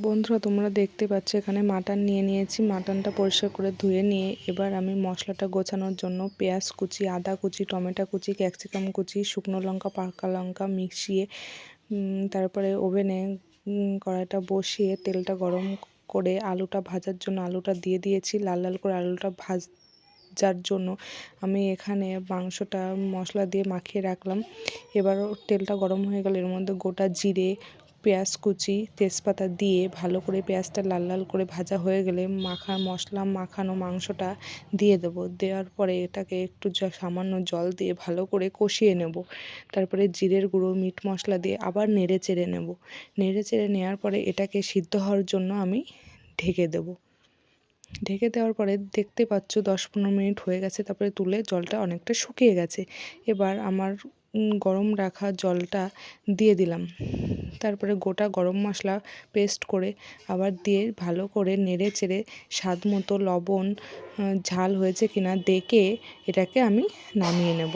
বন্ধুরা, তোমরা দেখতে পাচ্ছ এখানে মাটন নিয়ে নিয়েছি। মাটনটা পরিষ্কার করে ধুয়ে নিয়ে এবার আমি মশলাটা গোছানোর জন্য পেঁয়াজ কুচি, আদা কুচি, টমেটো কুচি, ক্যাপসিকাম কুচি, শুকনো লঙ্কা, পাকা লঙ্কা মিশিয়ে তারপরে ওভেনে কড়াইটা বসিয়ে তেলটা গরম করে আলুটা ভাজার জন্য আলুটা দিয়ে দিয়েছি। লাল লাল করে আলুটা ভাজার জন্য আমি এখানে মাংসটা মশলা দিয়ে মাখিয়ে রাখলাম। এবার তেলটা গরম হয়ে গেলে এর মধ্যে গোটা জিরে, পেঁয়াজ কুচি, তেজপাতা দিয়ে ভালো করে পেঁয়াজটা লাল লাল করে ভাজা হয়ে গেলে মশলা মাখানো মাংসটা দিয়ে দেবো। দেওয়ার পরে এটাকে একটু সামান্য জল দিয়ে ভালো করে কষিয়ে নেব। তারপরে জিরের গুঁড়ো, মিট মশলা দিয়ে আবার নেড়ে চেড়ে নেব। নেড়ে চেড়ে নেওয়ার পরে এটাকে সিদ্ধ হওয়ার জন্য আমি ঢেকে দেবো। ঢেকে দেওয়ার পরে দেখতে পাচ্ছ 10-15 মিনিট হয়ে গেছে। তারপরে তুলে জলটা অনেকটা শুকিয়ে গেছে। এবার আমার গরম রাখা জলটা দিয়ে দিলাম। তারপরে গোটা গরম মশলা পেস্ট করে আবার দিয়ে ভালো করে নেড়ে চেড়ে স্বাদ মতো লবণ, ঝাল হয়েছে কিনা দেখে এটাকে আমি নামিয়ে নেব।